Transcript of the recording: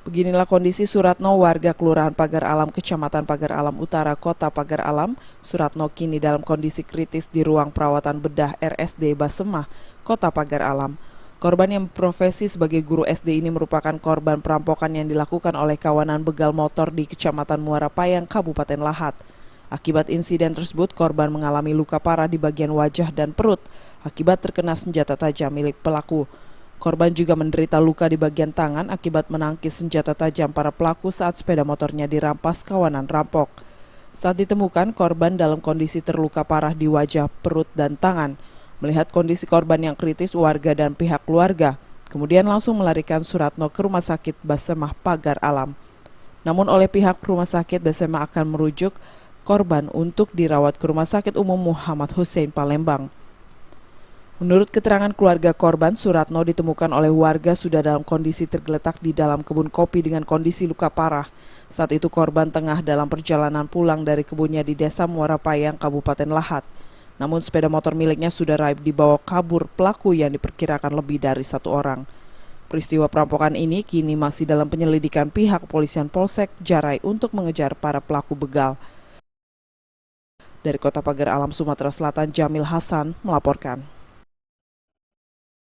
Beginilah kondisi Suratno, warga Kelurahan Pagar Alam, Kecamatan Pagar Alam Utara, Kota Pagar Alam. Suratno kini dalam kondisi kritis di ruang perawatan bedah RSD Basemah, Kota Pagar Alam. Korban yang berprofesi sebagai guru SD ini merupakan korban perampokan yang dilakukan oleh kawanan begal motor di Kecamatan Muara Payang, Kabupaten Lahat. Akibat insiden tersebut, korban mengalami luka parah di bagian wajah dan perut akibat terkena senjata tajam milik pelaku. Korban juga menderita luka di bagian tangan akibat menangkis senjata tajam para pelaku saat sepeda motornya dirampas kawanan rampok. Saat ditemukan, korban dalam kondisi terluka parah di wajah, perut, dan tangan. Melihat kondisi korban yang kritis, warga dan pihak keluarga kemudian langsung melarikan Suratno ke Rumah Sakit Basemah Pagar Alam. Namun oleh pihak Rumah Sakit Basemah akan merujuk korban untuk dirawat ke Rumah Sakit Umum Muhammad Hussein Palembang. Menurut keterangan keluarga korban, Suratno ditemukan oleh warga sudah dalam kondisi tergeletak di dalam kebun kopi dengan kondisi luka parah. Saat itu korban tengah dalam perjalanan pulang dari kebunnya di Desa Muara Payang, Kabupaten Lahat. Namun sepeda motor miliknya sudah raib dibawa kabur pelaku yang diperkirakan lebih dari 1 orang. Peristiwa perampokan ini kini masih dalam penyelidikan pihak kepolisian Polsek Jarai untuk mengejar para pelaku begal. Dari Kota Pagar Alam, Sumatera Selatan, Jamil Hasan melaporkan.